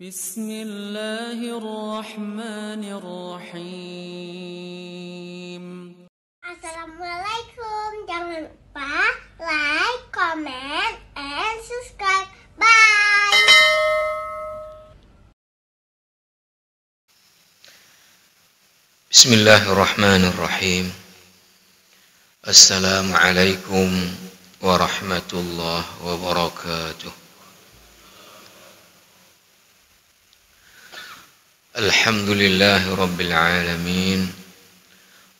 Bismillahirrahmanirrahim. Assalamualaikum. Jangan lupa like, comment, and subscribe. Bye. Bismillahirrahmanirrahim. Assalamualaikum warahmatullahi wabarakatuh. Alhamdulillahi rabbil alamin.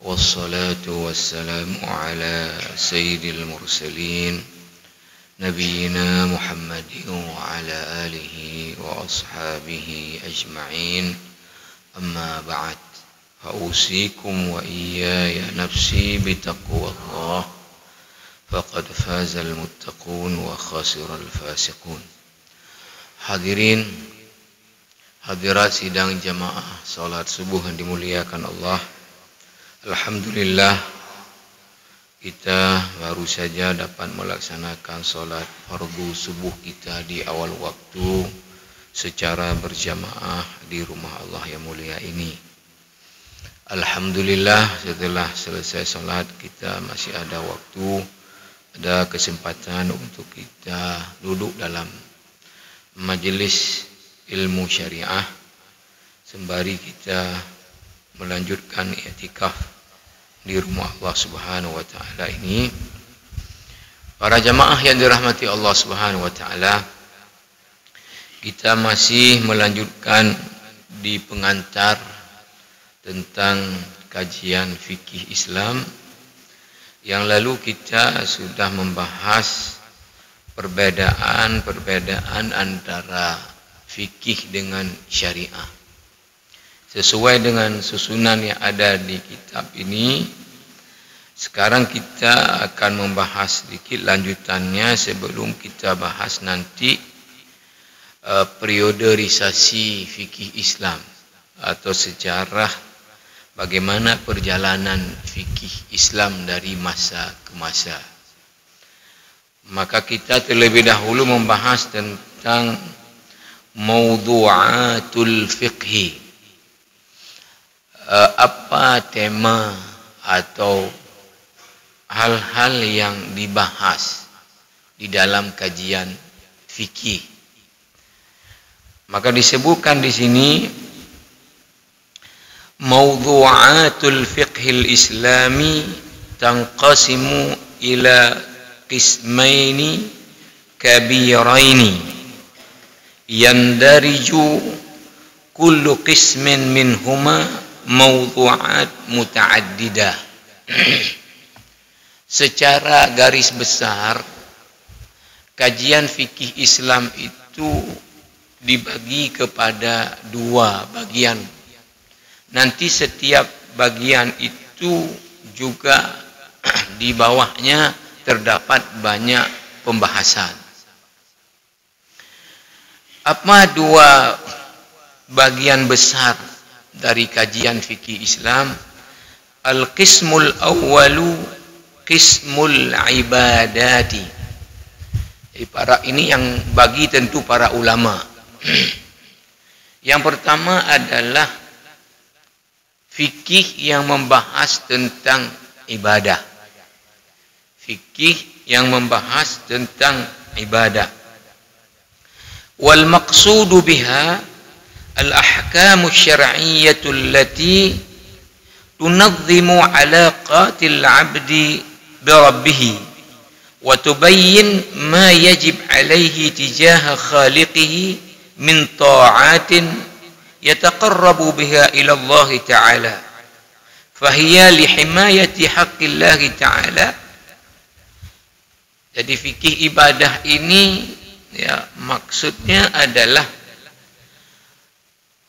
Wassalatu wassalamu ala sayyidil mursalin Nabiyyina Muhammadin wa ala alihi wa ashabihi ajma'in. Amma ba'd. Fa'usikum wa iyaya nafsi bitaqwallah. Faqad fazal muttaqun wa khasiral fasiqun. Hadirin hadirat sidang jamaah salat subuh yang dimuliakan Allah. Alhamdulillah kita baru saja dapat melaksanakan salat fardu subuh kita di awal waktu secara berjamaah di rumah Allah yang mulia ini. Alhamdulillah setelah selesai salat kita masih ada waktu, ada kesempatan untuk kita duduk dalam majelis ilmu syariah sembari kita melanjutkan i'tikaf di rumah Allah Subhanahu wa taala ini. Para jamaah yang dirahmati Allah Subhanahu wa taala, kita masih melanjutkan di pengantar tentang kajian fikih Islam. Yang lalu kita sudah membahas perbedaan antara fikih dengan syariah. Sesuai dengan susunan yang ada di kitab ini, sekarang kita akan membahas sedikit lanjutannya sebelum kita bahas nanti perioderisasi fikih Islam atau sejarah bagaimana perjalanan fikih Islam dari masa ke masa. Maka kita terlebih dahulu membahas tentang mawdu'atul fiqhi. Apa tema atau hal-hal yang dibahas di dalam kajian fikih. Maka disebutkan di sini mawdu'atul fiqhil islami tanqasimu ila qismaini kabiraini yandariju kullu qismin minhuma mawdu'at muta'addidah. Secara garis besar kajian fikih Islam itu dibagi kepada dua bagian. Nanti setiap bagian itu juga di bawahnya terdapat banyak pembahasan. Apa dua bagian besar dari kajian fikih Islam? Al-qismul awwalu qismul ibadati. Ini yang bagi tentu para ulama. Yang pertama adalah fikih yang membahas tentang ibadah. Fikih yang membahas tentang ibadah. Wal maqsudu biha al-ahkamu syar'iyyatu allati tunazzimu alaqatil 'abdi bi rabbih wa tubayyin ma yajib 'alaihi tijaha khaliqihi min ta'atin yataqarrabu biha ila Allah ta'ala fahiya li himayati haqqillah ta'ala. Jadi fikih ibadah ini ya maksudnya adalah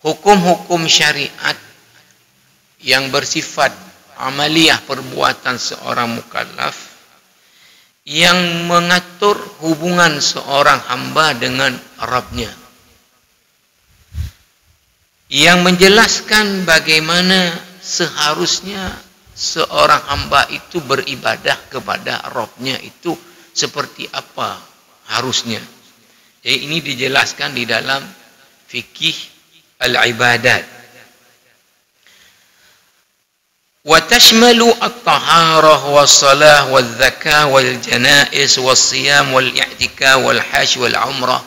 hukum-hukum syariat yang bersifat amaliyah perbuatan seorang mukallaf yang mengatur hubungan seorang hamba dengan Rabbnya, yang menjelaskan bagaimana seharusnya seorang hamba itu beribadah kepada Rabbnya itu seperti apa harusnya. Jadi ini dijelaskan di dalam fikih al-ibadat. Wa tashmalu at-taharah was-salah wal-zakah wal-janaiz was-siyam wal-i'tikaf wal-hajj wal-umrah.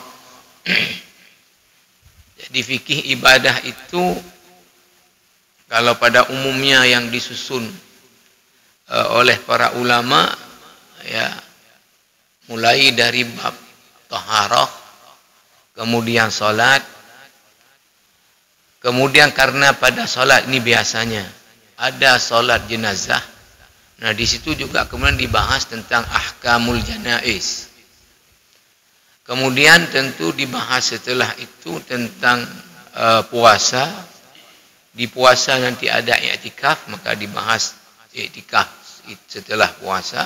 Jadi fikih ibadah itu kalau pada umumnya yang disusun oleh para ulama, ya, mulai dari bab taharah, kemudian salat, kemudian karena pada salat ini biasanya ada salat jenazah. Nah, di situ juga kemudian dibahas tentang ahkamul janaiz. Kemudian tentu dibahas setelah itu tentang puasa. Di puasa nanti ada i'tikaf, maka dibahas i'tikaf setelah puasa.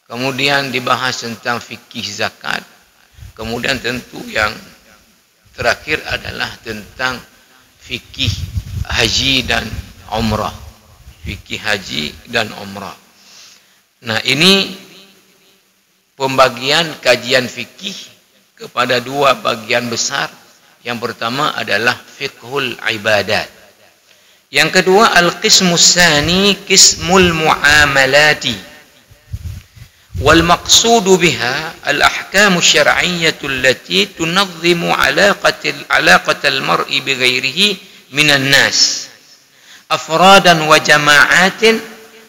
Kemudian dibahas tentang fikih zakat. Kemudian tentu yang terakhir adalah tentang fikih haji dan umrah. Fikih haji dan umrah. Nah, ini pembagian kajian fikih kepada dua bagian besar. Yang pertama adalah fiqhul ibadat. Yang kedua al-qismus tsani qismul muamalati. Wal maqsudu biha al-ahkamu syar'iyyatu allati tunazzimu alaqatal mar'i bi ghairihi minan nas afradan wa jama'atin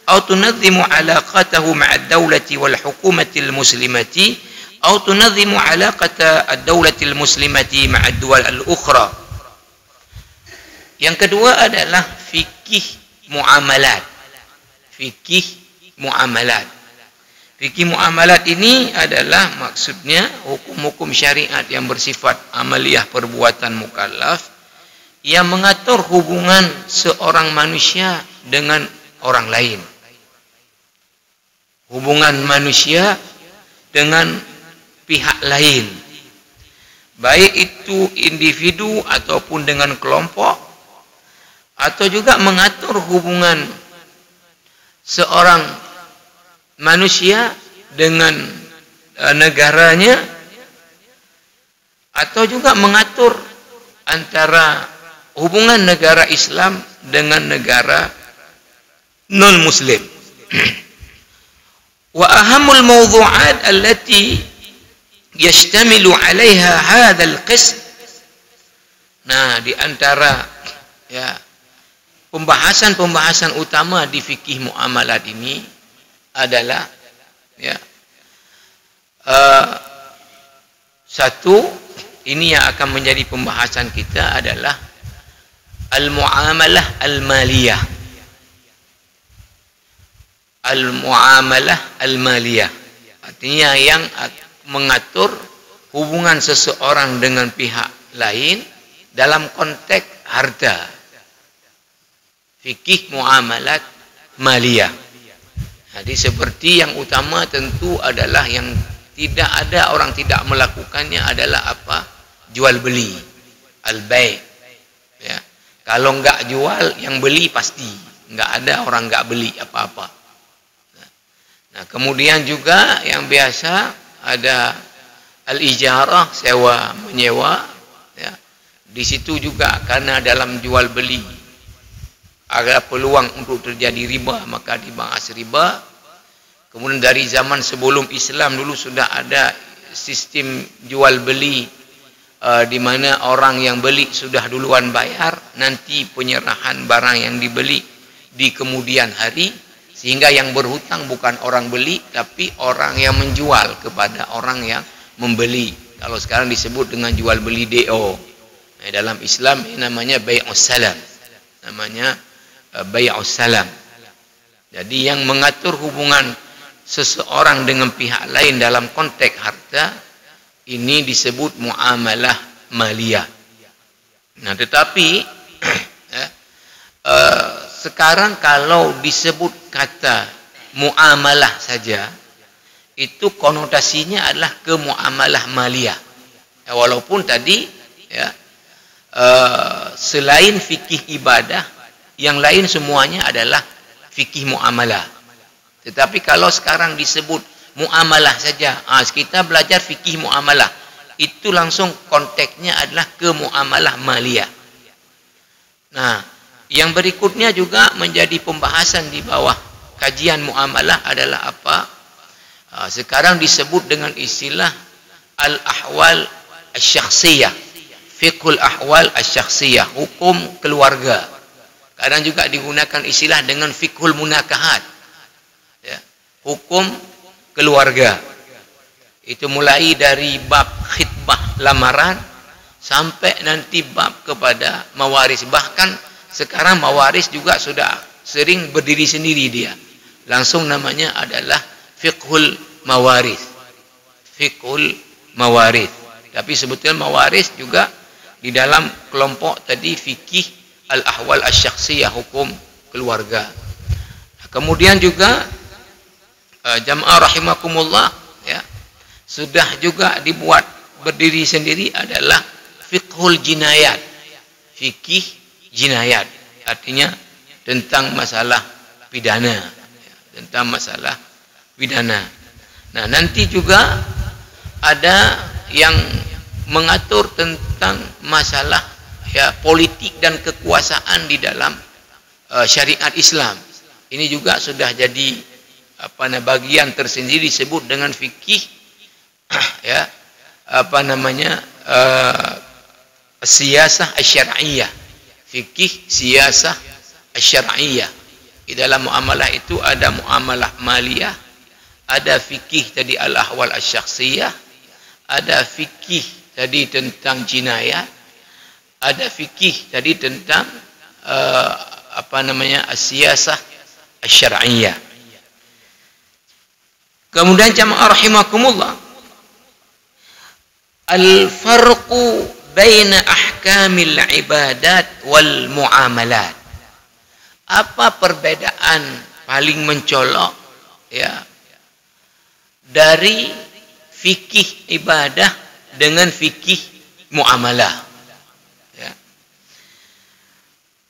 aw tunazzimu alaqatahu ma'a ad-dawlati wal hukumati al-muslimati aw tunazzimu alaqata ad-dawlati al-muslimati ma'a ad-duwal al-ukhra. Yang kedua adalah fikih muamalat. Fikih muamalat. Fikih muamalat ini adalah maksudnya hukum-hukum syariat yang bersifat amaliyah perbuatan mukallaf yang mengatur hubungan seorang manusia dengan orang lain. Hubungan manusia dengan pihak lain. Baik itu individu ataupun dengan kelompok, atau juga mengatur hubungan seorang manusia dengan negaranya, atau juga mengatur antara hubungan negara Islam dengan negara non-muslim. Wa ahamul mawdu'at allati yashtamilu 'alaiha hadzal qism. Nah, di antara pembahasan-pembahasan utama di fikih muamalat ini adalah satu, ini yang akan menjadi pembahasan kita adalah al-muamalah al-maliyah. Al-muamalah al-maliyah artinya yang mengatur hubungan seseorang dengan pihak lain dalam konteks harta. Fikih muamalat maliyah. Jadi seperti yang utama tentu adalah yang tidak ada orang tidak melakukannya adalah apa? Jual beli, al-bai'. Ya. Kalau enggak jual, yang beli pasti. Enggak ada orang enggak beli apa-apa. Nah, kemudian juga yang biasa ada al-ijarah, sewa menyewa. Ya. Di situ juga karena dalam jual beli ada peluang untuk terjadi riba, maka dibahas riba. Kemudian dari zaman sebelum Islam dulu sudah ada sistem jual beli di mana orang yang beli sudah duluan bayar, nanti penyerahan barang yang dibeli di kemudian hari, sehingga yang berhutang bukan orang beli tapi orang yang menjual kepada orang yang membeli. Kalau sekarang disebut dengan jual beli DO. Dalam Islam ini namanya bai'us salam. Namanya bai'us salam. Jadi yang mengatur hubungan seseorang dengan pihak lain dalam konteks harta ini disebut muamalah maliyah. Nah, tetapi sekarang kalau disebut kata muamalah saja, itu konotasinya adalah ke muamalah maliyah. Walaupun tadi selain fikih ibadah, yang lain semuanya adalah fikih muamalah. Tetapi kalau sekarang disebut muamalah saja, kita belajar fikih muamalah, itu langsung konteksnya adalah ke muamalah maliyah. Nah, yang berikutnya juga menjadi pembahasan di bawah kajian muamalah adalah apa? Sekarang disebut dengan istilah al-ahwal asy-syakhsiyah, fiqhul ahwal asy-syakhsiyah, hukum keluarga. Kadang juga digunakan istilah dengan fiqhul munakahat, ya, hukum keluarga. Itu mulai dari bab khitbah lamaran sampai nanti bab kepada mawaris. Bahkan sekarang mawaris juga sudah sering berdiri sendiri dia. Langsung namanya adalah fiqhul mawaris. Fiqhul mawaris. Tapi sebetulnya mawaris juga di dalam kelompok tadi fikih al-ahwal asy-syakhsiyah, hukum keluarga. Kemudian juga jamaah rahimakumullah, ya, sudah juga dibuat berdiri sendiri adalah fiqhul jinayat. Fikih jinayat, artinya tentang masalah pidana, ya, tentang masalah pidana. Nah, nanti juga ada yang mengatur tentang masalah, ya, politik dan kekuasaan di dalam syariat Islam. Ini juga sudah jadi bagian tersendiri disebut dengan fikih, ya, siyasah asy-syar'iyyah. Fikih siyasah asy-syar'iyyah. Di dalam muamalah itu ada muamalah maliyah, ada fikih tadi al-ahwal asy-syakhsiyah, ada fikih tadi tentang jinayah, ada fikih tadi tentang siyasah asy-syar'iyyah. Kemudian jamaah rahimakumullah, al-farqu baina ahkamil ibadat wal muamalat. Apa perbedaan paling mencolok, ya, dari fikih ibadah dengan fikih muamalah, ya.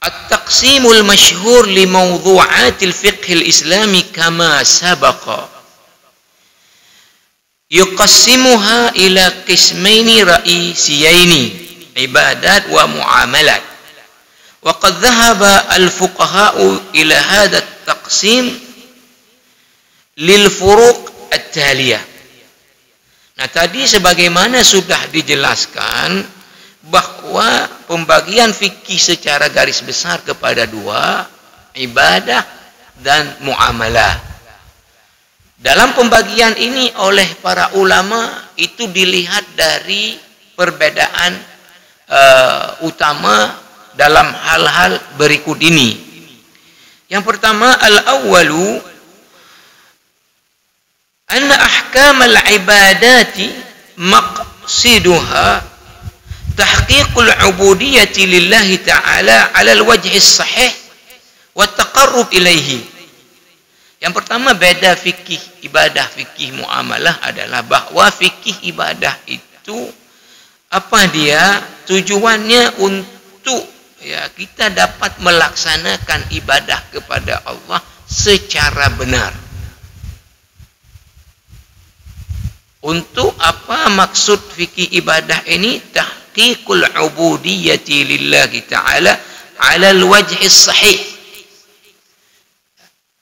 At-taqsimul masyhur li mawdu'atil fiqhil islami kama sabaqa yuqassimuha ila qismaini ra'isiyaini, ibadat wa muamalat. Wa qad dhahaba al-fuqaha'u ila hadha at-taqsim lil furuq at-taliyah. Nah, tadi sebagaimana sudah dijelaskan bahwa pembagian fikih secara garis besar kepada dua, ibadah dan muamalah. Dalam pembagian ini oleh para ulama itu dilihat dari perbedaan utama dalam hal-hal berikut ini. Yang pertama, al-awwalu anna ahkamal ibadati maqsiduha tahqiqul ubudiyyati lillahi ta'ala 'ala al-wajhi as-sahih wa taqarrub ilaihi. Yang pertama, beda fikih ibadah, fikih muamalah adalah bahwa fikih ibadah itu apa dia? Tujuannya untuk, ya, kita dapat melaksanakan ibadah kepada Allah secara benar. Untuk apa maksud fikih ibadah ini? Tahqiqul ubudiyyati lillahi ta'ala 'ala al-wajhi as-sahih.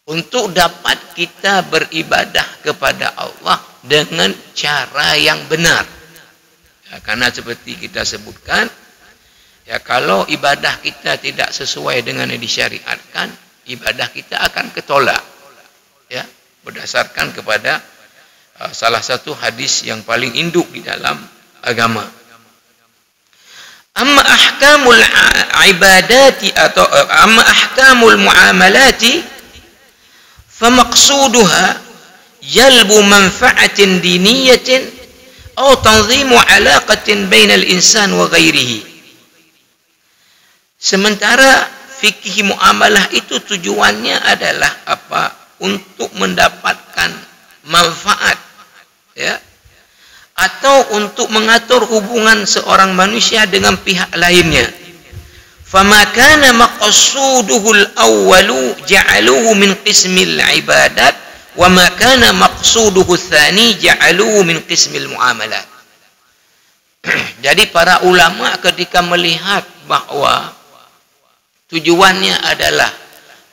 Untuk dapat kita beribadah kepada Allah dengan cara yang benar. Ya, karena seperti kita sebutkan, ya, kalau ibadah kita tidak sesuai dengan yang disyariatkan, ibadah kita akan ketolak. Ya, berdasarkan kepada salah satu hadis yang paling induk di dalam agama. Amma ahkamul ibadati atau amma ahkamul muamalati فمقصودها جلب منفعة دينية أو تنظيم علاقة بين الإنسان وغيره. Sementara fikih muamalah itu tujuannya adalah apa? Untuk mendapatkan manfaat, ya, atau untuk mengatur hubungan seorang manusia dengan pihak lainnya. فما كان مقصوده الأول جعلوه من قسم العبادات وما كان مقصوده الثاني جعلوه من قسم المعاملات. Jadi para ulama ketika melihat bahwa tujuannya adalah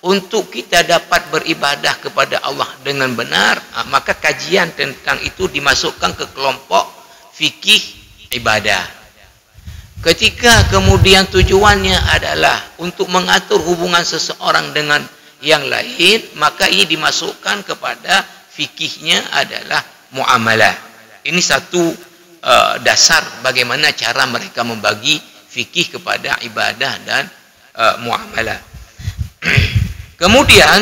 untuk kita dapat beribadah kepada Allah dengan benar, maka kajian tentang itu dimasukkan ke kelompok fikih ibadah. Ketika kemudian tujuannya adalah untuk mengatur hubungan seseorang dengan yang lain, maka ini dimasukkan kepada fikihnya adalah muamalah. Ini satu dasar bagaimana cara mereka membagi fikih kepada ibadah dan muamalah. Kemudian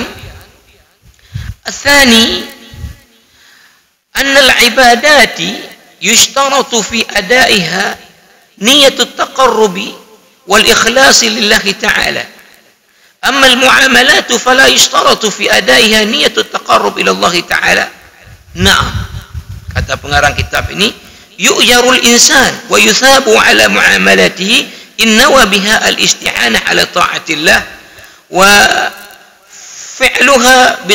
الثاني أن العبادات يشترط في أدائها نية التقرب والإخلاص لله تعالى. أما المعاملات فلا يشترط في أدائها نية التقرب إلى الله تعالى. نعم, kata pengarang kitab ini, yu'jarul insan wa yuthabu ala muamalatihi in nawa biha al-isti'anah ala ta'atillah wa fi'luha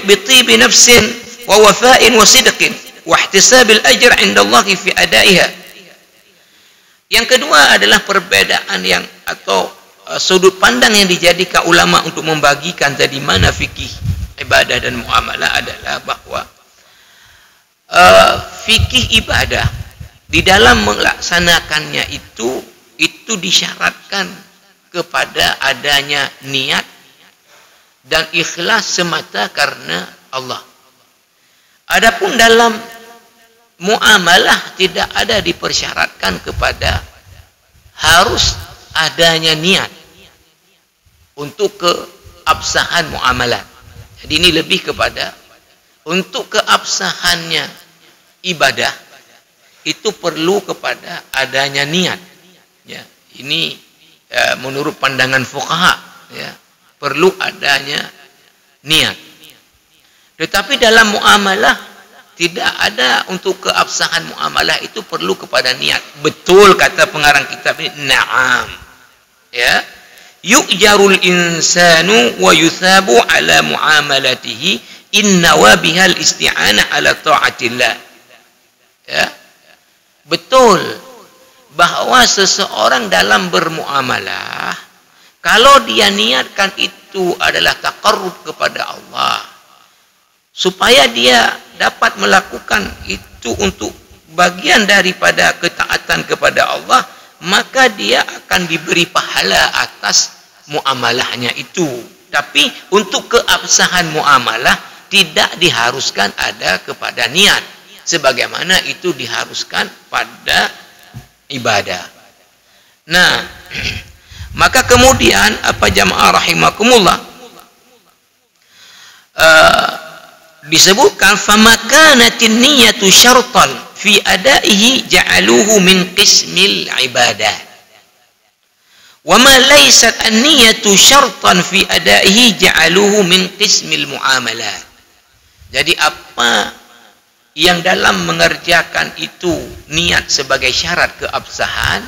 bitibi nafsin wa wafa'in wa sidqin wa ihtisabil ajr 'inda Allah fi adaiha. Yang kedua adalah perbedaan yang atau sudut pandang yang dijadikan ulama untuk membagikan tadi mana fikih ibadah dan muamalah adalah bahwa fikih ibadah di dalam melaksanakannya itu disyaratkan kepada adanya niat dan ikhlas semata karena Allah. Adapun dalam muamalah tidak ada dipersyaratkan kepada harus adanya niat untuk keabsahan muamalah. Jadi ini lebih kepada untuk keabsahannya ibadah itu perlu kepada adanya niat. Ya, ini menurut pandangan fuqaha, ya, perlu adanya niat. Tetapi dalam muamalah tidak ada untuk keabsahan muamalah itu perlu kepada niat. Betul kata pengarang kitab ini, na'am. Ya. Yu'jarul insanu wa yuthabu ala muamalatihi inna wa bihal isti'anah ala ta'atillah. Ya. Betul bahwa seseorang dalam bermuamalah kalau dia niatkan itu adalah taqarrub kepada Allah, supaya dia dapat melakukan itu untuk bagian daripada ketaatan kepada Allah, maka dia akan diberi pahala atas muamalahnya itu. Tapi untuk keabsahan muamalah tidak diharuskan ada kepada niat, sebagaimana itu diharuskan pada ibadah. Nah, maka kemudian apa jamaah rahimakumullah, disebutkan famakanatin niyatu syartan fi adaihi ja'aluhu min qismil ibadah wa ma laysat an-niyatu syartan fi adaihi ja'aluhu min qismil muamalah. Jadi apa yang dalam mengerjakan itu niat sebagai syarat keabsahan,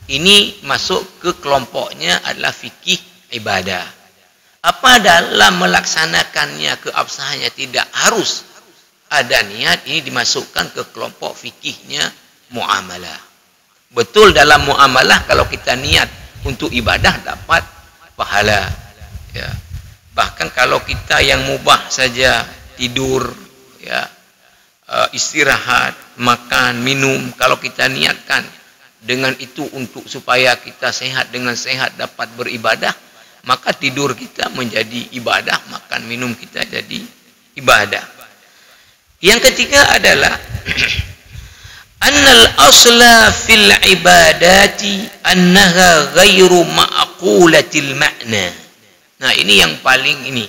ini masuk ke kelompoknya adalah fikih ibadah. Apa dalam melaksanakannya keabsahannya tidak harus ada niat, ini dimasukkan ke kelompok fikihnya muamalah. Betul dalam muamalah kalau kita niat untuk ibadah dapat pahala. Ya. Bahkan kalau kita yang mubah saja, tidur, ya, istirahat, makan, minum, kalau kita niatkan dengan itu untuk supaya kita sehat, dengan sehat dapat beribadah, maka tidur kita menjadi ibadah, makan minum kita jadi ibadah. Yang ketiga adalah annal asla fil ibadati annaha ghairu ma'qulatil ma'na. Nah, ini yang paling ini,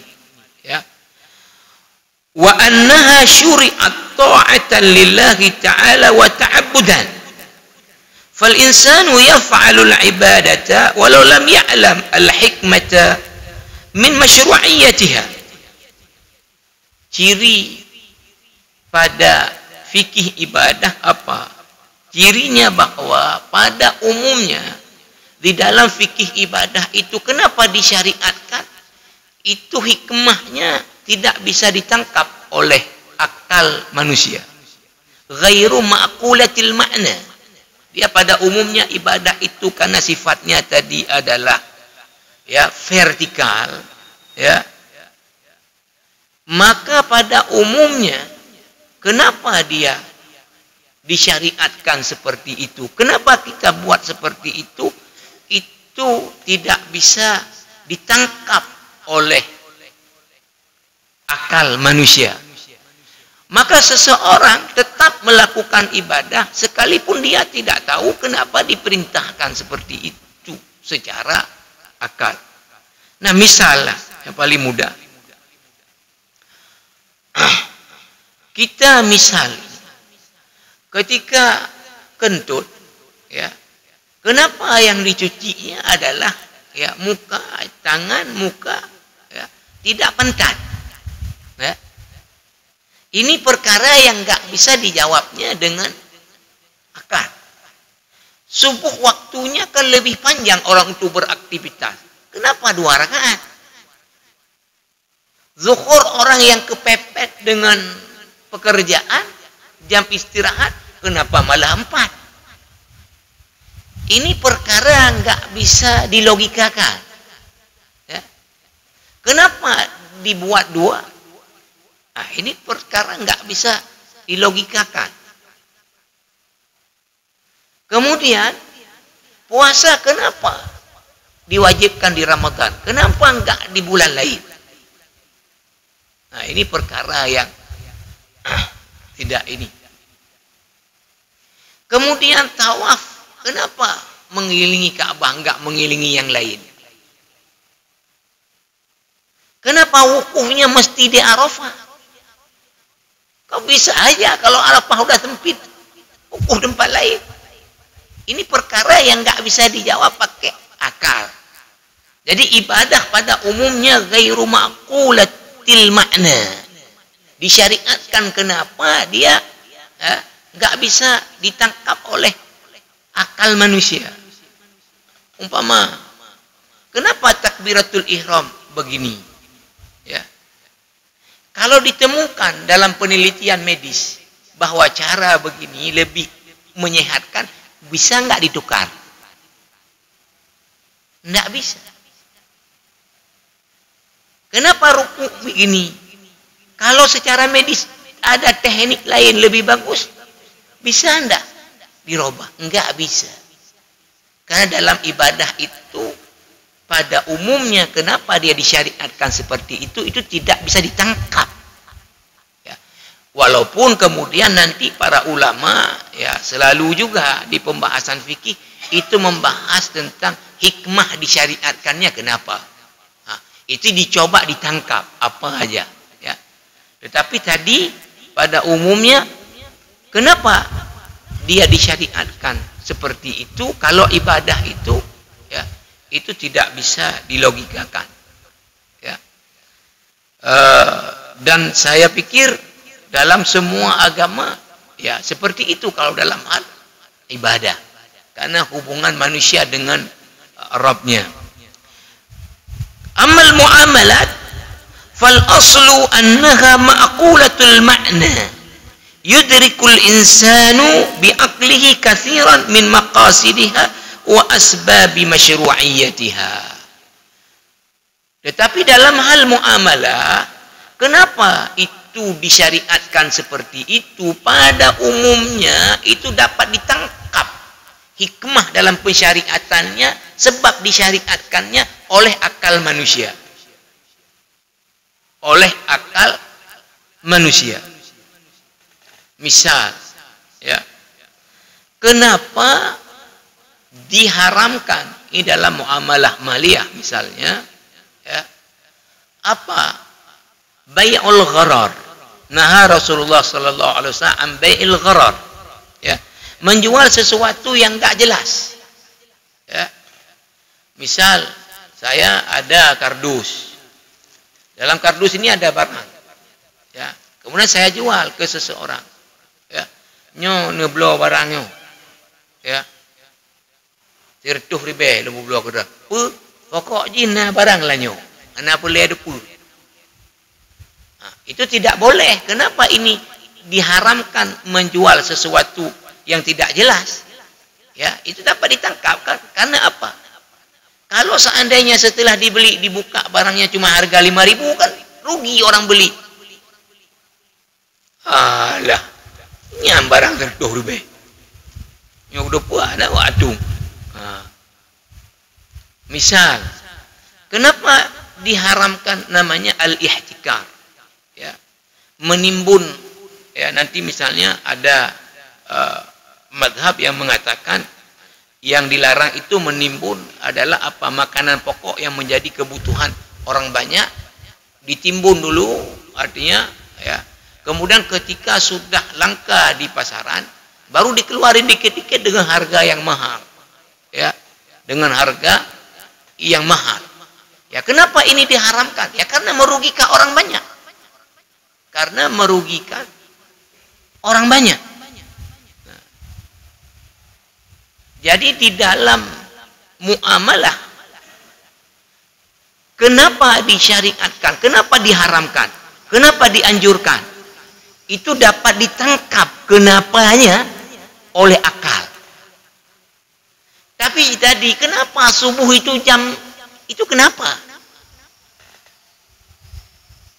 ya. Wa annaha syuri'at ta'atan lillahi ta'ala wa ta'abbudan. Fal insanu yaf'alu al-ibadata walau lam ya'lam al-hikmata min masyru'iyyatiha. Ciri pada fikih ibadah apa? Cirinya bahwa pada umumnya di dalam fikih ibadah itu kenapa disyariatkan? Itu hikmahnya tidak bisa ditangkap oleh akal manusia. Ghairu ma'qulatil ma'na. Dia pada umumnya ibadah itu karena sifatnya tadi adalah ya vertikal, ya. Maka pada umumnya kenapa dia disyariatkan seperti itu? Kenapa kita buat seperti itu? Itu tidak bisa ditangkap oleh akal manusia. Maka seseorang tetap melakukan ibadah sekalipun dia tidak tahu kenapa diperintahkan seperti itu secara akal. Nah, misalnya yang paling mudah. Kita misalnya ketika kentut, ya, kenapa yang dicucinya adalah ya muka, tangan, muka, ya, tidak pantat. Ya. Ini perkara yang nggak bisa dijawabnya dengan akal. Subuh waktunya kan lebih panjang orang itu beraktivitas. Kenapa 2 rakaat? Zuhur orang yang kepepet dengan pekerjaan, jam istirahat, kenapa malah 4? Ini perkara nggak bisa dilogikakan. Ya. Kenapa dibuat 2? Nah, ini perkara nggak bisa dilogikakan. Kemudian puasa kenapa diwajibkan di Ramadan? Kenapa nggak di bulan lain? Nah, ini perkara yang tidak ini. Kemudian tawaf, kenapa mengelilingi Ka'bah nggak mengelilingi yang lain? Kenapa wukufnya mesti di Arafah? Kau bisa aja kalau Arafah udah sempit, wukuf tempat lain. Ini perkara yang nggak bisa dijawab pakai akal. Jadi ibadah pada umumnya ghairu ma'qulatil makna. Disyariatkan kenapa dia nggak bisa ditangkap oleh akal manusia. Umpama, kenapa takbiratul ihram begini? Ya. Kalau ditemukan dalam penelitian medis bahwa cara begini lebih menyehatkan, bisa nggak ditukar? Nggak bisa. Kenapa ruku begini? Kalau secara medis ada teknik lain lebih bagus, bisa nggak dirubah? Nggak bisa. Karena dalam ibadah itu pada umumnya kenapa dia disyariatkan seperti itu tidak bisa ditangkap. Ya. Walaupun kemudian nanti para ulama ya selalu juga di pembahasan fikih itu membahas tentang hikmah disyariatkannya kenapa. Nah, itu dicoba ditangkap apa aja. Ya. Tetapi tadi pada umumnya kenapa dia disyariatkan seperti itu kalau ibadah itu ya itu tidak bisa dilogikakan. Ya. Dan saya pikir dalam semua agama ya seperti itu kalau dalam hal ibadah. Karena hubungan manusia dengan Rabbnya. Amal muamalat fal aslu annaha ma'qulatul ma'na. Yudrikul insanu bi'aqlihi katsiran min maqasidiha wa asbabi masyru'iyyatiha. Tetapi dalam hal muamalah, kenapa itu disyariatkan seperti itu? Pada umumnya itu dapat ditangkap hikmah dalam pensyariatannya sebab disyariatkannya oleh akal manusia. Oleh akal manusia. Misal, ya. Kenapa diharamkan ini dalam muamalah maliyah misalnya ya apa bai'ul gharar. Nah, Rasulullah sallallahu alaihi wasallam bai'il gharar ya menjual sesuatu yang enggak jelas ya. Misal saya ada kardus, dalam kardus ini ada barang ya, kemudian saya jual ke seseorang ya, nyo neblo barangnya ya tirtuh ribe lu blok dah. Pokok jina barang lanyo. Ana boleh ada pul. Nah, itu tidak boleh. Kenapa ini diharamkan menjual sesuatu yang tidak jelas? Ya, itu dapat ditangkap kan? Karena apa? Kalau seandainya setelah dibeli dibuka barangnya cuma harga 5.000 kan rugi orang beli. Alah, nyam barang terdoh rube. Ya udah puas dah waktu. Misal, kenapa diharamkan namanya al-ihtikar? Ya, menimbun. Ya, nanti misalnya ada madhab yang mengatakan yang dilarang itu menimbun adalah apa? Makanan pokok yang menjadi kebutuhan orang banyak ditimbun dulu, artinya ya. Kemudian ketika sudah langka di pasaran, baru dikeluarin dikit-dikit dengan harga yang mahal. Ya, dengan harga yang mahal. Ya, kenapa ini diharamkan? Ya karena merugikan orang banyak. Karena merugikan orang banyak. Nah, jadi di dalam muamalah, kenapa disyariatkan? Kenapa diharamkan? Kenapa dianjurkan? Itu dapat ditangkap kenapanya oleh akal. Tapi tadi kenapa subuh itu jam itu kenapa?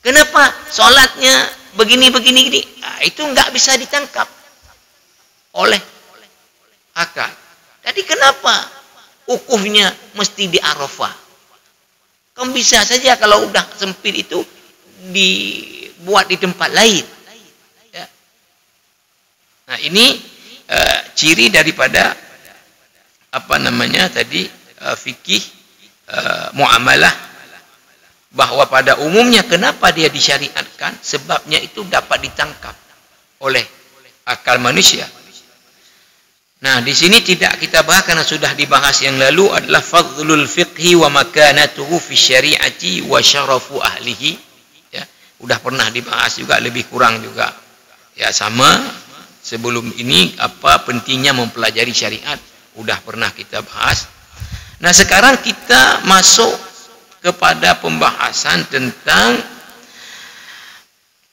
Kenapa sholatnya begini-begini? Nah, itu nggak bisa ditangkap oleh akal. Jadi kenapa ukufnya mesti di Arafah? Kamu bisa saja kalau udah sempit itu dibuat di tempat lain. Ya. Nah ini ciri daripada apa namanya tadi fikih muamalah, bahwa pada umumnya kenapa dia disyariatkan, sebabnya itu dapat ditangkap oleh akal manusia. Nah di sini tidak kita bahas karena sudah dibahas yang lalu, adalah fadlul fiqhi wa makanatuhu fi syari'ati wa syarafu ahlihi. Ya, udah pernah dibahas juga, lebih kurang juga ya sama sebelum ini, apa pentingnya mempelajari syariat. Udah pernah kita bahas. Nah sekarang kita masuk kepada pembahasan tentang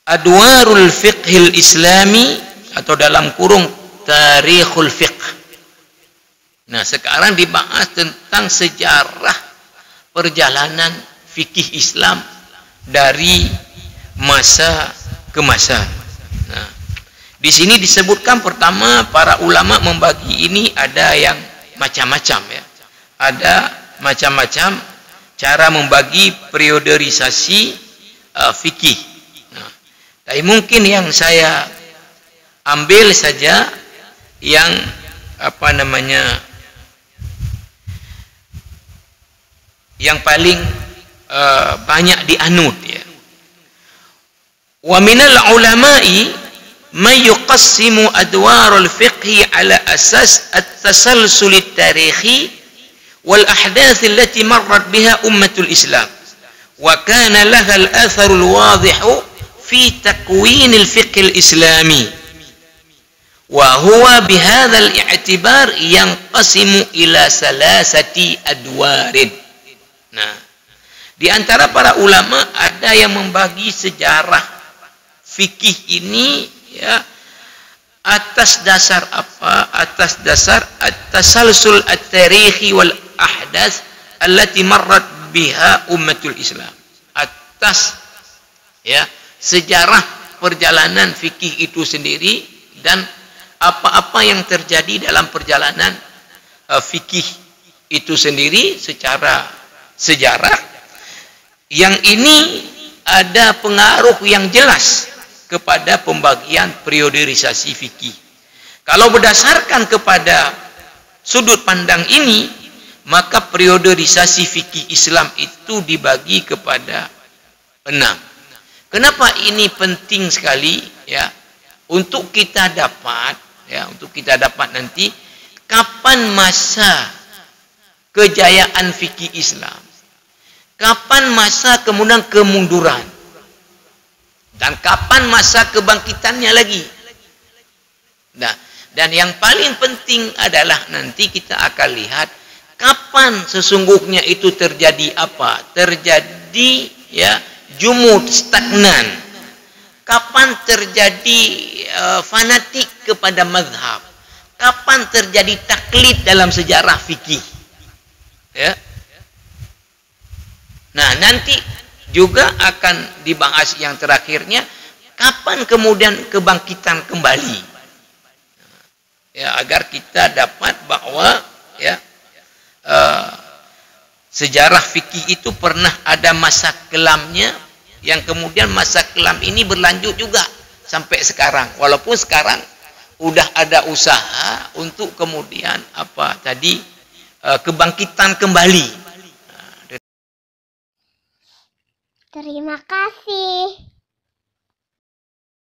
adwarul fiqhil islami, atau dalam kurung tarikhul fiqh. Nah sekarang dibahas tentang sejarah perjalanan fikih Islam dari masa ke masa. Nah, di sini disebutkan pertama para ulama membagi ini ada yang macam-macam ya. Ada macam-macam cara membagi perioderisasi fikih. Nah, tapi mungkin yang saya ambil saja yang apa namanya yang paling banyak dianut ya. Wa minal ulama'i man yuqassimu adwarul fiqhi ala asas at-tasalsul at-tarikhi wal ahdath allati marrat biha ummatul Islam wa kana laha al-athar al-wadih fi takwin al-fiqh al-islami wa huwa bihadha al-i'tibar yanqasimu ila salasati adwarin. Nah, di antara para ulama ada yang membagi sejarah fikih ini ya atas dasar apa? Atas dasar at-tasalsul at-tarikhi wal ahdath allati marrat biha ummatul Islam. Atas ya sejarah perjalanan fikih itu sendiri dan apa-apa yang terjadi dalam perjalanan fikih itu sendiri secara sejarah, yang ini ada pengaruh yang jelas kepada pembagian perioderisasi fikih. Kalau berdasarkan kepada sudut pandang ini, maka perioderisasi fikih Islam itu dibagi kepada 6. Kenapa ini penting sekali ya? Untuk kita dapat ya, untuk kita dapat nanti kapan masa kejayaan fikih Islam, kapan masa kemudian kemunduran, dan kapan masa kebangkitannya lagi. Nah, dan yang paling penting adalah nanti kita akan lihat kapan sesungguhnya itu terjadi apa? Terjadi ya jumud, stagnan. Kapan terjadi fanatik kepada mazhab? kapan terjadi taklid dalam sejarah fikih. Ya. Nah, nanti juga akan dibahas yang terakhirnya, kapan kemudian kebangkitan kembali. Ya, agar kita dapat bahwa ya sejarah fikih itu pernah ada masa kelamnya, yang kemudian masa kelam ini berlanjut juga sampai sekarang. Walaupun sekarang udah ada usaha untuk kemudian kebangkitan kembali. Terima kasih.